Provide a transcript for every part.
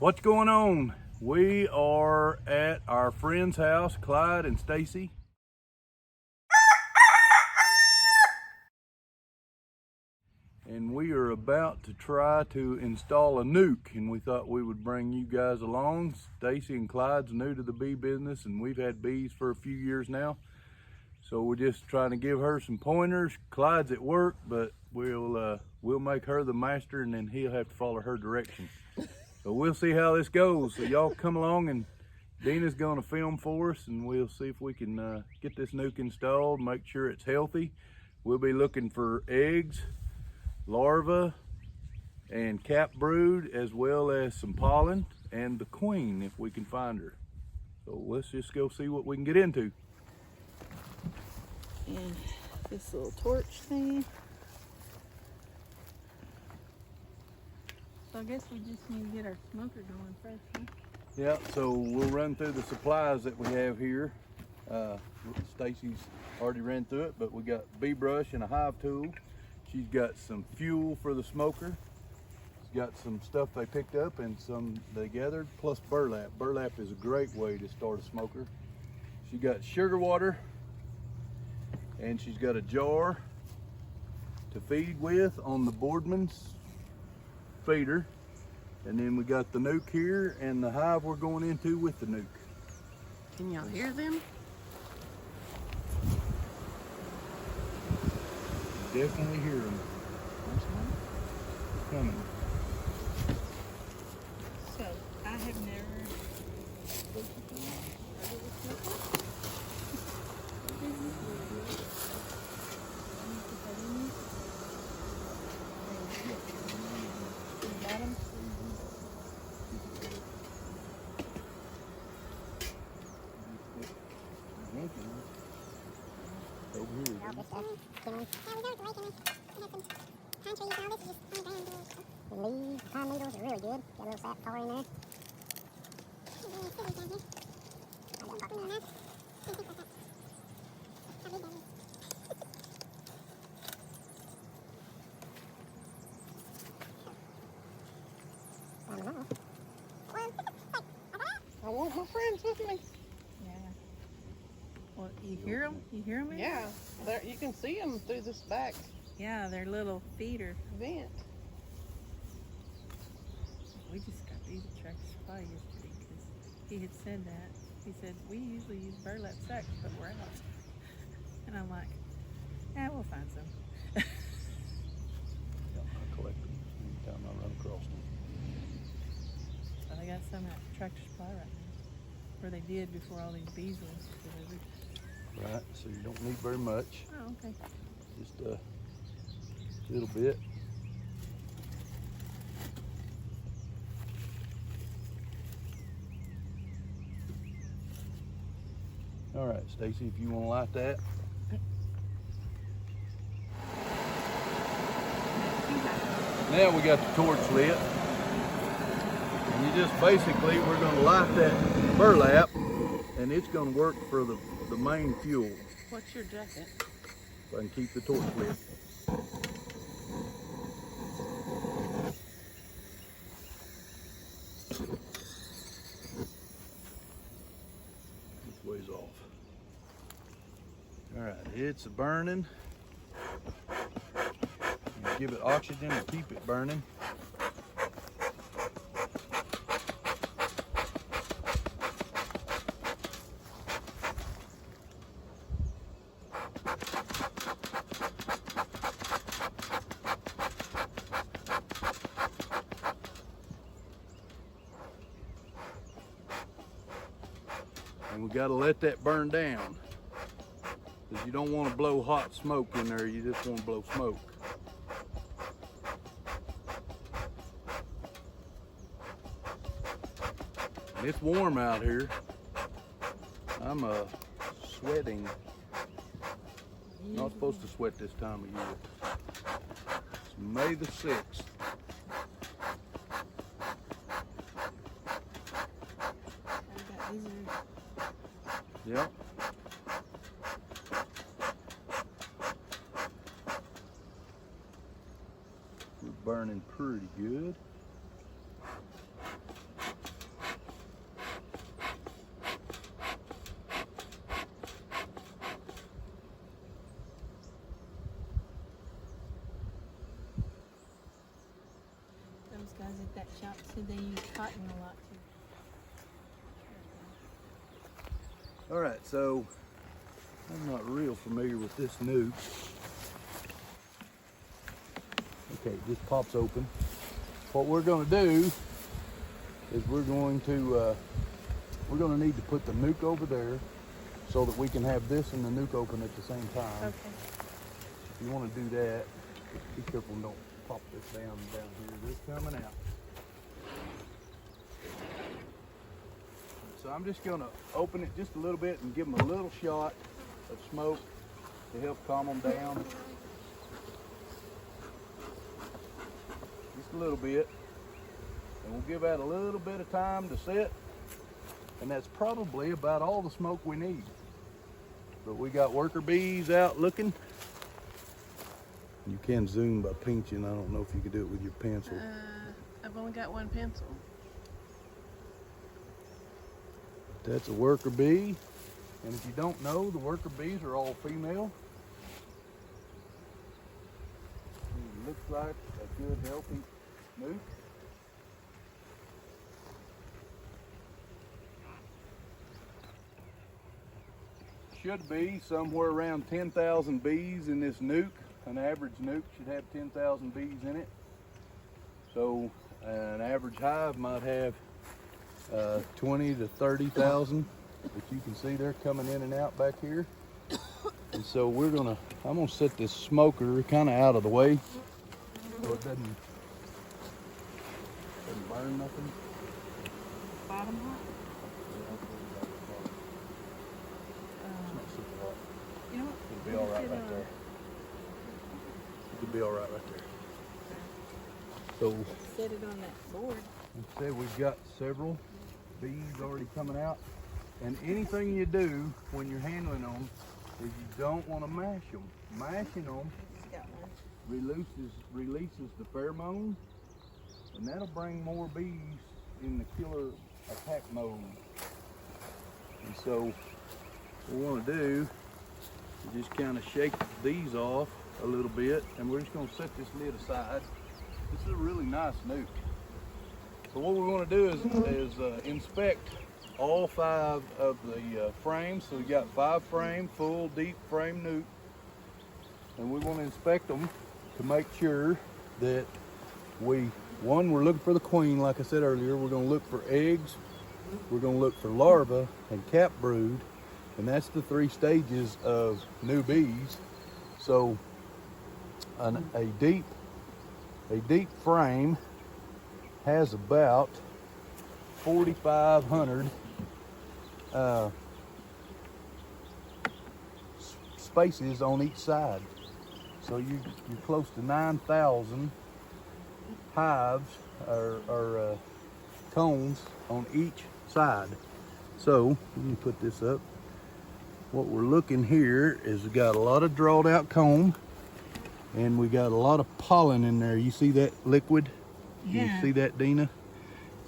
What's going on? We are at our friend's house, Clyde and Stacy. And we are about to try to install a nuc, and we thought we would bring you guys along. Stacy and Clyde's new to the bee business, and we've had bees for a few years now. So we're just trying to give her some pointers. Clyde's at work, but we'll make her the master, and then he'll have to follow her direction. So we'll see how this goes. So y'all come along, and Deanna's gonna film for us, and we'll see if we can get this nuc installed, make sure it's healthy. We'll be looking for eggs, larvae, and cap brood, as well as some pollen and the queen if we can find her. So let's just go see what we can get into. And this little torch thingy. So I guess we just need to get our smoker going first, huh? Yeah, so we'll run through the supplies that we have here. Stacy's already ran through it, but we got bee brush and a hive tool. She's got some fuel for the smoker. She's got some stuff they picked up and some they gathered, plus burlap. Burlap is a great way to start a smoker. She got sugar water, and she's got a jar to feed with on the Boardman's feeder. And then we got the nuc here and the hive we're going into with the nuc. Can y'all hear them? Definitely hear them. There's one. Coming. So I have never heard of a smoker. Bottom. Over here. The leaves, pine needles are really good. Got a little sap tar in there. I want my friends with me. Yeah. Well, you hear them? You hear them? Yeah, you can see them through this back Yeah, they're little feeder. vent. We just got these at Tractor Supply yesterday because he had said that. He said, we usually use burlap sacks, but we're out. And I'm like, yeah, we'll find some. Yeah, I collect them anytime I run across them. But I got some at Tractor Supply right now. Where they did before all these bees were delivered. Right, so you don't need very much. Oh, okay. Just a little bit. All right, Stacy, if you want to light that. Now we got the torch lit. And you just basically, we're going to light that burlap, and it's going to work for the main fuel. What's your jacket? So I can keep the torch lit. This way's off. All right, it's burning. You give it oxygen to keep it burning. And we got to let that burn down, because you don't want to blow hot smoke in there, you just want to blow smoke. And it's warm out here. I'm sweating. Not supposed to sweat this time of year. It's May the 6th. Yep. We're burning pretty good. that shop said they use cotton a lot too. All right, so I'm not real familiar with this nuke. Okay, it just pops open. What we're going to do is we're going to need to put the nuke over there so that we can have this and the nuke open at the same time. Okay. If you want to do that, just be careful and don't pop this down here. This coming out. So I'm just going to open it just a little bit and give them a little shot of smoke to help calm them down. Just a little bit. And we'll give that a little bit of time to sit. And that's probably about all the smoke we need. But we got worker bees out looking. You can zoom by pinching. I don't know if you can do it with your pencil. I've only got one pencil. That's a worker bee. And if you don't know, the worker bees are all female. It looks like a good, healthy nuke. Should be somewhere around 10,000 bees in this nuke. An average nuke should have 10,000 bees in it. So an average hive might have 20 to 30,000, but you can see they're coming in and out back here. And so I'm gonna set this smoker kind of out of the way so it doesn't burn nothing. Bottom hot? It's not super hot. You know what? It'll be all right right there. It'll be all right right there. So, Set it on that board. like I said, we've got several bees already coming out. And anything you do when you're handling them is you don't want to mash them. Mashing them Got one. releases the pheromone, and that'll bring more bees in the killer attack mode. And so what we want to do is just kind of shake these off a little bit, and we're just going to set this lid aside. This is a really nice nuke. So what we want to do is inspect all 5 of the frames. So we got 5 frame, full deep frame nuke, and we want to inspect them to make sure that we're looking for the queen. Like I said earlier, we're going to look for eggs, we're going to look for larvae and cap brood, and that's the 3 stages of new bees. So a deep frame has about 4,500 spaces on each side. So you're close to 9,000 hives or combs on each side. So let me put this up. What we're looking here is we got a lot of drawed out comb, and we got a lot of pollen in there. You see that liquid? Yeah. You see that, Deanna,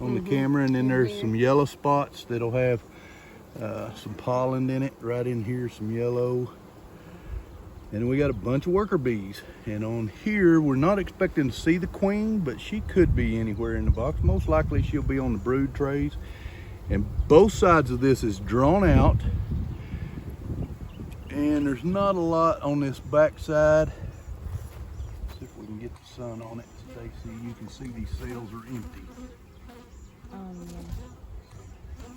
on the camera? And then there's some yellow spots that'll have some pollen in it right in here, some yellow. And we got a bunch of worker bees. And on here, we're not expecting to see the queen, but she could be anywhere in the box. Most likely she'll be on the brood trays. And both sides of this is drawn out. And there's not a lot on this back side. See if we can get the sun on it, Stacy. You can see these cells are empty. Yeah.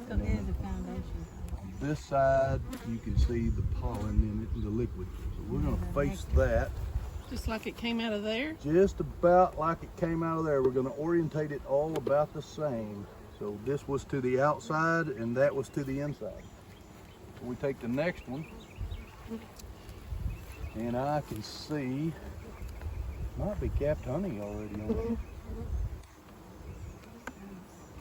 So there's the foundation. On this side, you can see the pollen in it, the liquid. So we're going to face that Just like it came out of there. just about like it came out of there. We're going to orientate it all about the same. So this was to the outside and that was to the inside. So we take the next one, and I can see might be capped honey already on it.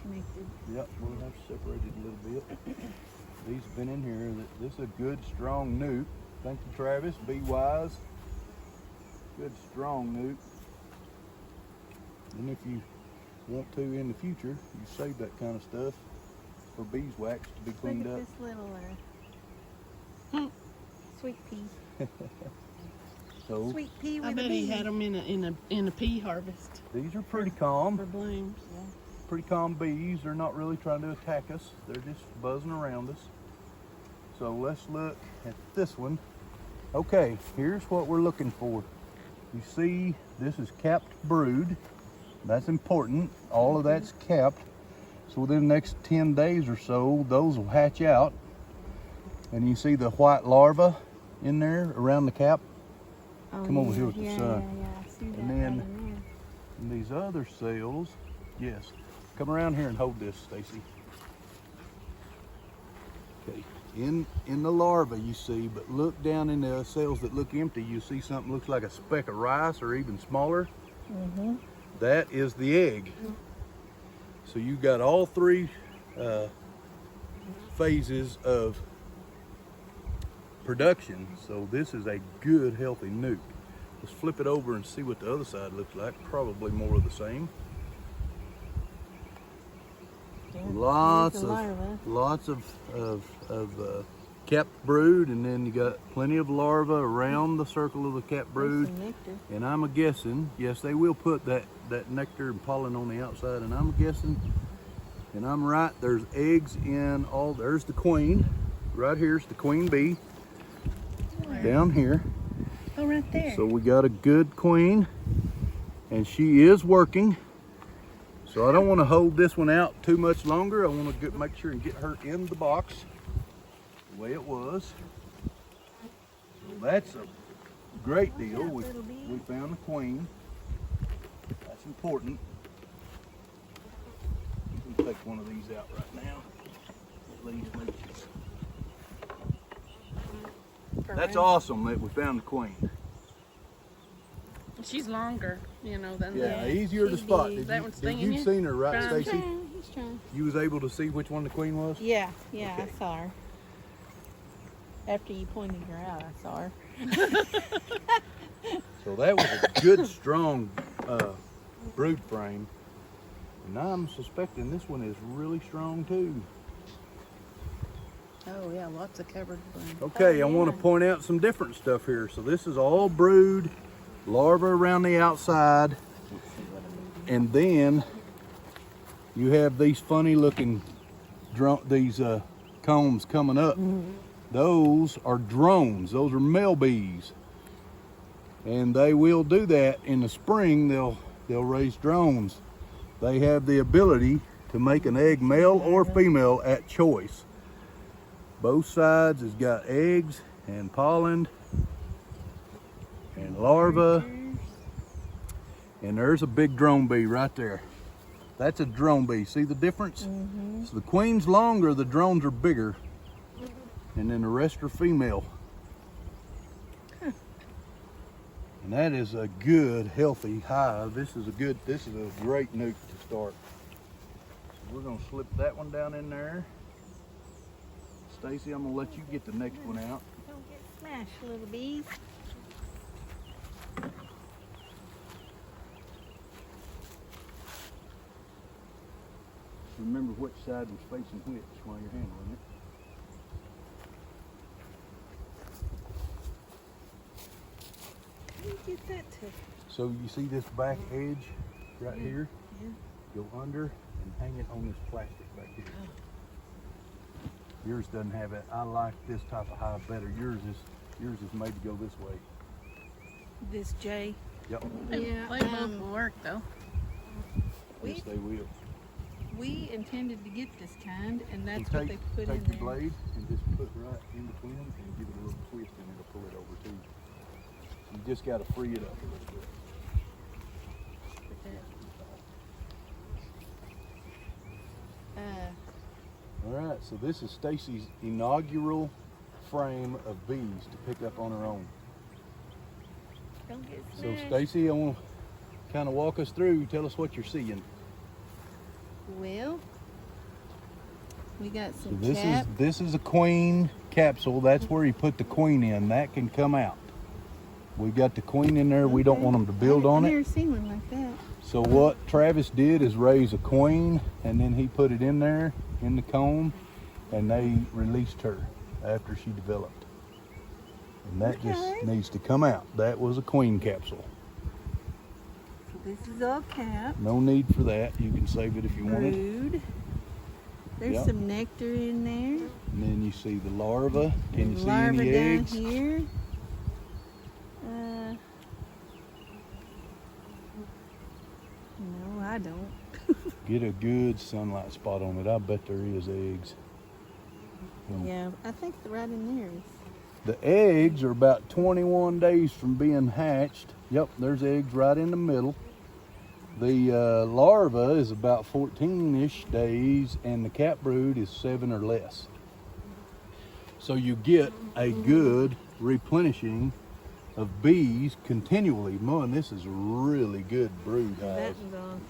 Connected. Yep, we'll have separated a little bit. These have been in here. This is a good, strong nuke. Thank you, Travis. Be wise. Good, strong nuke. And if you want to in the future, you save that kind of stuff for beeswax to be cleaned Look up. at this little sweet pea. So Sweet pea with I a bet bee. he had them in a pea harvest these are pretty calm. for blooms. Pretty calm bees. They're not really trying to attack us. They're just buzzing around us. So let's look at this one. Okay, here's what we're looking for. You see, this is capped brood. That's important. All of that's capped. So within the next 10 days or so, those will hatch out. And you see the white larva in there around the cap? Oh, Come over here with the yeah, sun. Yeah, I see that And then- right in And these other cells, yes. Come around here and hold this, Stacy. Okay, in the larva you see, but look down in the cells that look empty, you see something looks like a speck of rice or even smaller. Mm-hmm. That is the egg. So you've got all three phases of production. So this is a good, healthy nuke. Let's flip it over and see what the other side looks like. Probably more of the same. Lots of capped brood, and then you got plenty of larvae around the circle of the capped brood. And I'm a guessing, yes, they will put that nectar and pollen on the outside, and I'm guessing, and I'm right, there's eggs in all, there's the queen. Right here's the queen bee. Where? Down here. Oh, right there. So we got a good queen, and she is working. So I don't want to hold this one out too much longer. I want to make sure and get her in the box the way it was. So that's a great deal. We found the queen. That's important. I'm going to take one of these out right now. At least make sure. That's awesome that we found the queen. She's longer, than Yeah, the. easier to spot. Did that you, one did stinging you you? seen her, right, Trying. Stacy? He's trying. You was able to see which one the queen was? Yeah, okay. Okay. I saw her. After you pointed her out, I saw her. So that was a good, strong brood frame. And I'm suspecting this one is really strong too. Oh yeah, lots of covered blooms. Okay, Oh, I want to point out some different stuff here. So this is all brood, larvae around the outside, and then you have these funny looking combs coming up. Those are drones. Those are male bees, and they will do that in the spring. They'll raise drones. They have the ability to make an egg male or female at choice. Both sides has got eggs and pollen and larvae. And there's a big drone bee right there. That's a drone bee. See the difference? So the queen's longer, the drones are bigger. And then the rest are female. And that is a good, healthy hive. This is a great nuke to start. So we're gonna slip that one down in there. Stacy, I'm gonna let you get the next one out. Don't get smashed, little bees. Remember which side was facing which while you're handling it. How do you get that to? So you see this back edge right here? Yeah. Go under and hang it on this plastic back here. Yours doesn't have it. I like this type of hive better. Yours is made to go this way. This J. Yep. They both will work though. Yes, they will. We intended to get this kind, and You that's what they put in take there. your blade and just put right in between them and give it a little twist and it'll pull it over too. You just got to free it up a little bit. All right, so this is Stacy's inaugural frame of bees to pick up on her own. Don't get So smashed. Stacy, I want to kind of walk us through. Tell us what you're seeing. Well, we got So some this is a queen capsule. That's where you put the queen in. That can come out. We got the queen in there. We don't want them to build on I've it. never seen one like that. So what Travis did is raise a queen, and then he put it in there in the comb, and they released her after she developed. And that Okay. just needs to come out. That was a queen capsule. So this is all capped. No need for that. You can save it if you wanted. Brood. There's Yep. some nectar in there. And then you see the larva. Can you see Larva any down eggs? here. No, I don't. Get a good sunlight spot on it. I bet there is eggs. Yeah, I think right in there is. The eggs are about 21 days from being hatched. Yep, there's eggs right in the middle. The larva is about 14-ish days, and the cap brood is 7 or less. So you get a good replenishing of bees continually. Mon, this is a really good brood That hive. one's all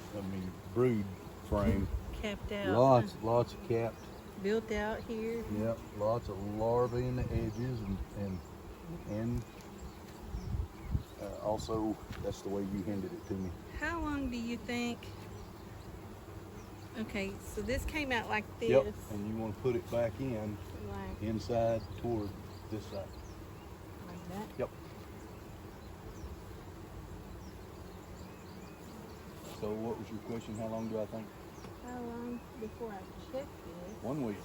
Brood frame. capped out. Lots of capped. Built out here. Yep, lots of larvae in the edges, and also that's the way you handed it to me. How long do you think? Okay, so this came out like this. Yep, and you want to put it back in Like, inside toward this side. like that. Yep. So what was your question? How long do I think? How long before I check this? 1 week.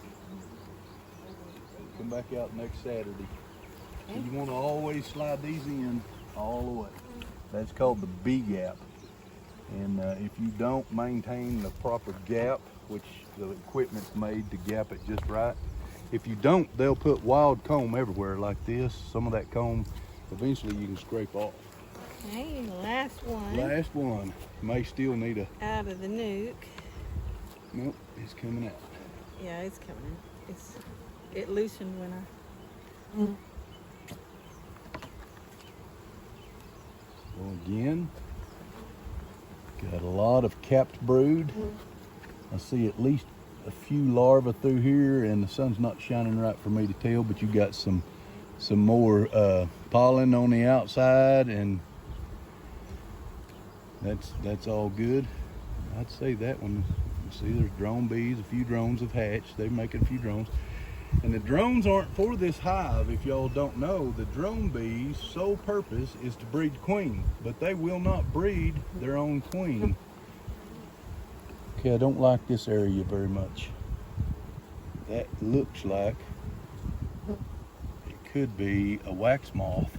Come back out next Saturday. And you want to always slide these in all the way. That's called the bee gap. And if you don't maintain the proper gap, which the equipment's made to gap it just right, if you don't, they'll put wild comb everywhere like this. Some of that comb, eventually you can scrape off. Okay, and the last one. Last one. May still need a, Out of the nuke. nope, it's coming out. Yeah, it's coming in. It loosened when I. Well, again, got a lot of capped brood. I see at least a few larvae through here, and the sun's not shining right for me to tell, but you got some more pollen on the outside, and that's all good. I'd say that one. See, there's drone bees. A few drones have hatched. They're making a few drones. And the drones aren't for this hive. If y'all don't know, the drone bees' sole purpose is to breed queen, but they will not breed their own queen. Okay, I don't like this area very much. That looks like it could be a wax moth.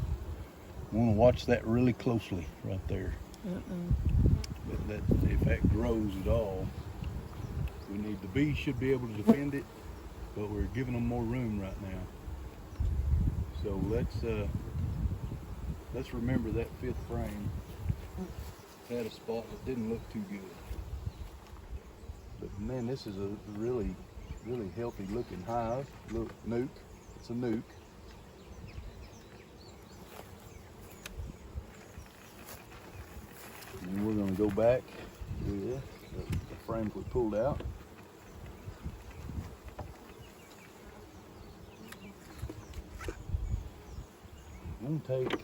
I want to watch that really closely right there. But if that grows at all, the bees should be able to defend it, but we're giving them more room right now. So let's remember that 5th frame had a spot that didn't look too good. But man, this is a really healthy looking hive. Look, nuke. It's a nuke. And we're going to go back with the frames we pulled out. I'm going to take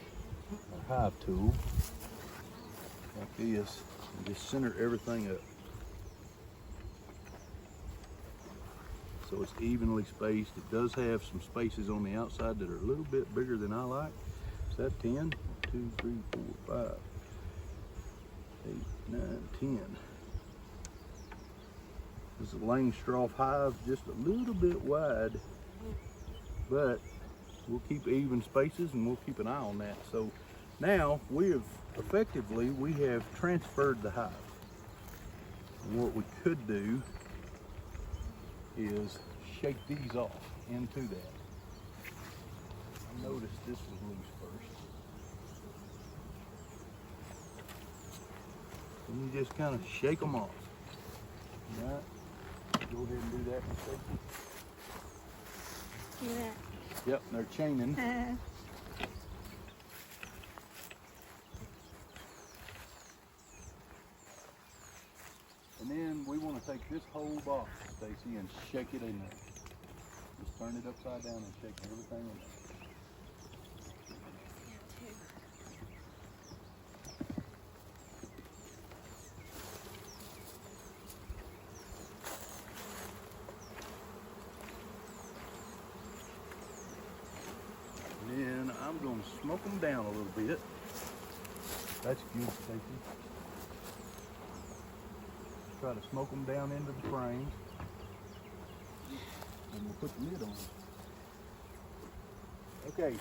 a hive tool like this and just center everything up so it's evenly spaced. It does have some spaces on the outside that are a little bit bigger than I like. Is that 10? 1, 2, 3, 4, 5, 8, 9, 10. This is a Langstroth hive, just a little bit wide, but we'll keep even spaces and we'll keep an eye on that. So now we have transferred the hive. And what we could do is shake these off into that. I noticed this was loose first. And you just kind of shake them off. All right? Go ahead and do that in safety. See that? Yep, they're chaining. And then we want to take this whole box, Stacy, and shake it in there. Just turn it upside down and shake everything in there. And then I'm gonna smoke them down a little bit. That's good, Stacy. Try to smoke them down into the frames. And we'll put the lid on. Okay,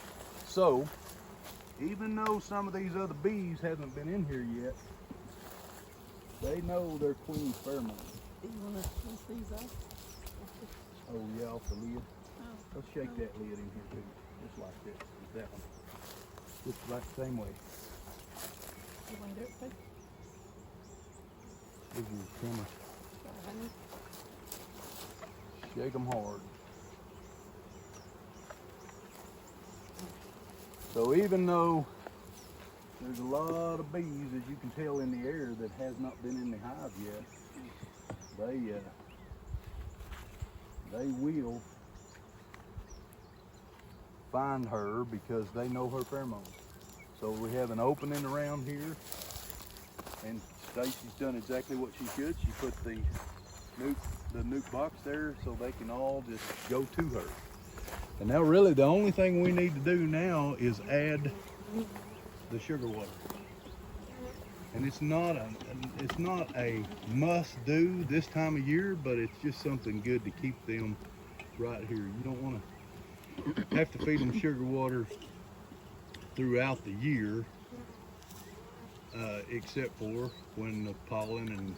so even though some of these other bees haven't been in here yet, they know their queen's pheromone. Do you want to push these off? Oh yeah, off the lid. Oh. Let's shake that lid in here too, just like this. That one. Just like the same way. You want to do it, please? This is your camera. Shake them hard. So even though there's a lot of bees, as you can tell in the air, that has not been in the hive yet, they will find her because they know her pheromones. So we have an opening around here, and Stacy's done exactly what she should. She put the nuke box there so they can all just go to her. And now really the only thing we need to do now is add the sugar water. And it's not a must do this time of year, but it's just something good to keep them right here. You don't want to have to feed them sugar water throughout the year, except for when the pollen and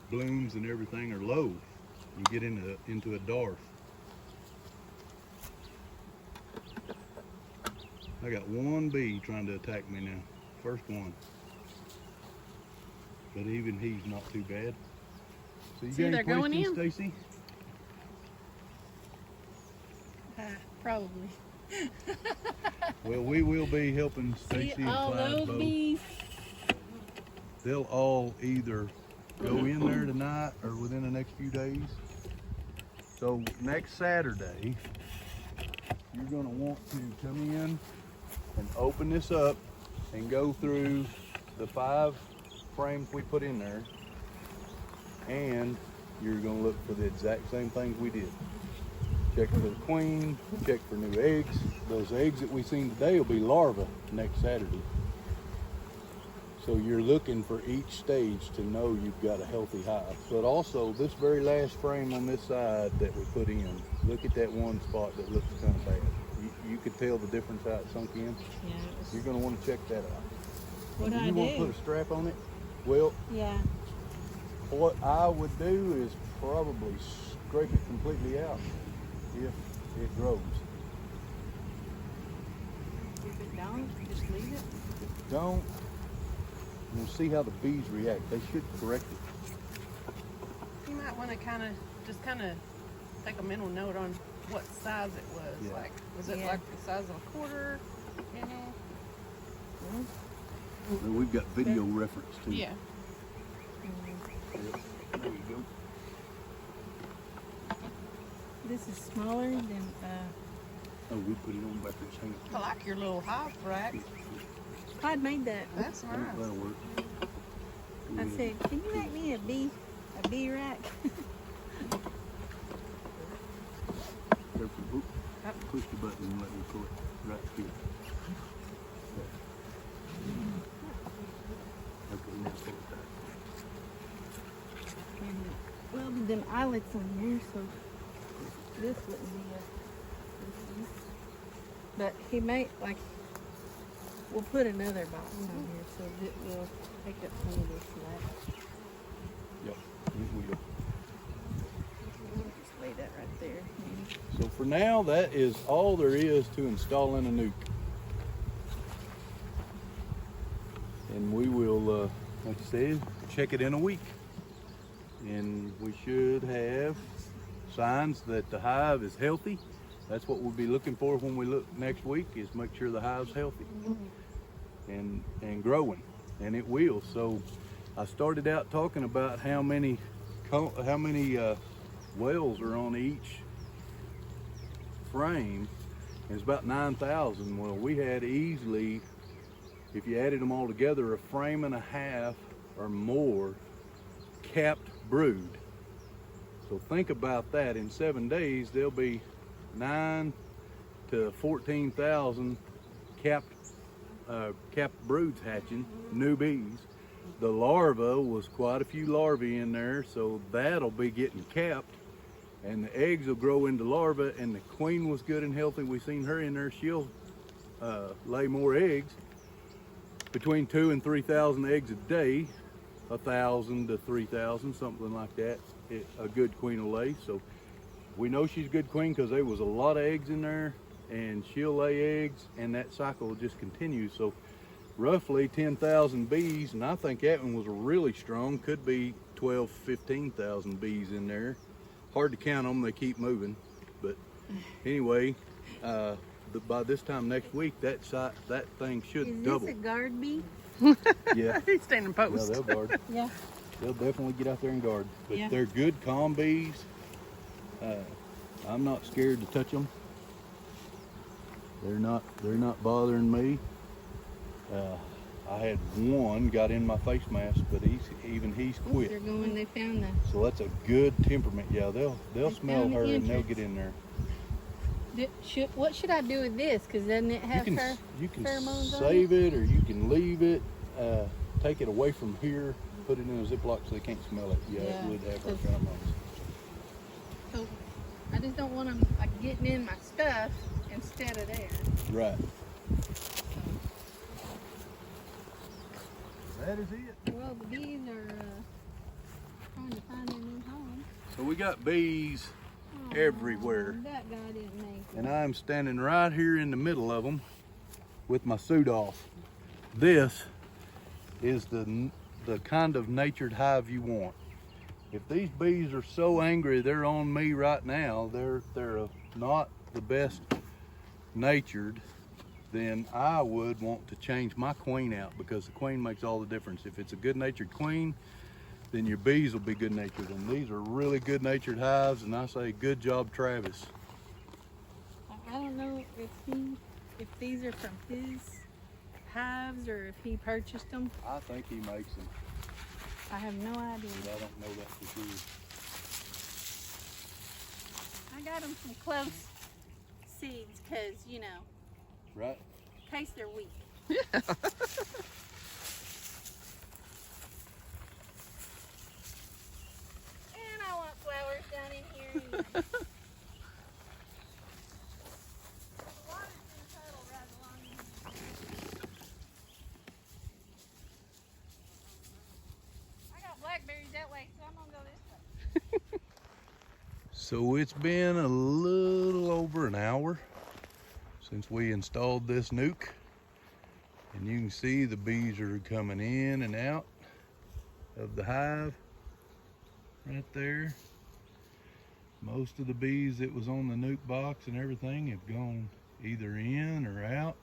blooms and everything are low. You get into a dwarf. I got one bee trying to attack me now. First one. But even he's not too bad. So you See, got they're any going questions, in. Stacy? Probably. Well, we will be helping Stacy See and all Clyde those both. bees? They'll all either go in there tonight or within the next few days. So next Saturday, you're gonna want to come in and open this up and go through the 5 frames we put in there, and you're gonna look for the exact same things we did. Check for the queen, check for new eggs. Those eggs that we seen today will be larvae next Saturday. So you're looking for each stage to know you've got a healthy hive. But also this very last frame on this side that we put in, look at that one spot that looks kind of bad. You could tell the difference how it sunk in. Yeah. You're gonna want to check that out. What do I You want to do? put a strap on it? Well, Yeah. what I would do is probably scrape it completely out if it grows. If it don't, just leave it. If it don't, we'll see how the bees react. They should correct it. You might want to kind of take a mental note on what size it was. Yeah. Like, was it Yeah. like the size of a quarter? You know? Well, we've got video reference too. Yeah. Yep. There you go. This is smaller than, Oh, we put it on backwards. Hang on. I like your little hive rack. Clyde made that. That's nice. That'll work. I said, can you make me a bee rack? Careful. Oop. Push the button and let me pull it right here. Okay, now pull it back. And welded them eyelets on here, so this wouldn't be a. But he made, like, we'll put another box on here so it will take up some of this slack. Yep, it will. Just lay that right there. maybe. So for now, that is all there is to installing a nuke. And we will, like I said, check it in a week. And we should have signs that the hive is healthy. That's what we'll be looking for when we look next week, is make sure the hive's healthy and growing, and it will. So I started out talking about how many wells are on each frame. It's about 9,000. Well, we had easily, if you added them all together, a frame and a half or more capped brood. So think about that. In 7 days, there'll be 9 to 14,000 capped capped broods hatching, new bees. The larva was quite a few larvae in there, so that'll be getting capped, and the eggs will grow into larvae, and the queen was good and healthy. We seen her in there. She'll lay more eggs, between 2,000 and 3,000 eggs a day, 1,000 to 3,000, something like that. A good queen will lay. So we know she's a good queen because there was a lot of eggs in there, and she'll lay eggs, and that cycle will just continue. So roughly 10,000 bees, and I think that one was really strong. Could be 12, 15,000 bees in there. Hard to count them, they keep moving. But anyway, by this time next week, that thing should double. Is this a guard bee? Yeah. He's standing Yeah, post. they'll guard. Yeah. They'll definitely get out there and guard. But Yeah. they're good, calm bees. I'm not scared to touch them. They're not bothering me. I had one got in my face mask, but he's quit. They're going. They found the. So that's a good temperament. Yeah, they'll smell found the her and they'll entrance. get in there. What should I do with this? Because doesn't it have You can pheromones on save it, or you can leave it. Take it away from here. Put it in a Ziploc so they can't smell it. Yeah, Yeah, it would have her 'cause- pheromones. So I just don't want them like getting in my stuff instead of there. Right. That is it. Well, the bees are trying to find a new home. So we got bees everywhere. That guy didn't make it. And I'm standing right here in the middle of them with my suit off. This is the kind of natured hive you want. If these bees are so angry they're on me right now, they're not the best natured, then I would want to change my queen out, because the queen makes all the difference. If it's a good natured queen, then your bees will be good natured. And these are really good natured hives, and I say good job, Travis. I don't know if these are from his hives or if he purchased them. I think he makes them, I have no idea. but I don't know that for sure. I got them from close seeds because, you know, Right? in case they're weak. And I want flowers down in here. Anyway. The water's gonna settle right along in here. I got blackberries that way, so I'm gonna go this way. So it's been a little over an hour since we installed this nuke, and you can see the bees are coming in and out of the hive right there. Most of the bees that was on the nuke box and everything have gone either in or out,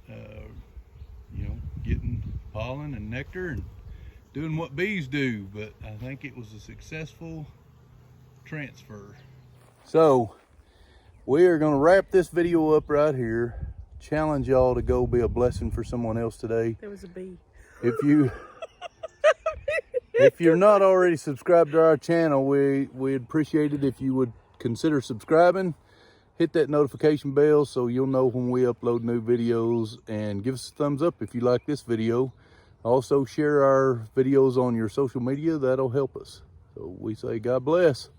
you know, getting pollen and nectar and doing what bees do. But I think it was a successful transfer. So we are going to wrap this video up right here. Challenge y'all to go be a blessing for someone else today. There was a bee. If you're not already subscribed to our channel, we'd appreciate it if you would consider subscribing. Hit that notification bell so you'll know when we upload new videos, and give us a thumbs up if you like this video. Also share our videos on your social media. That'll help us. So we say God bless.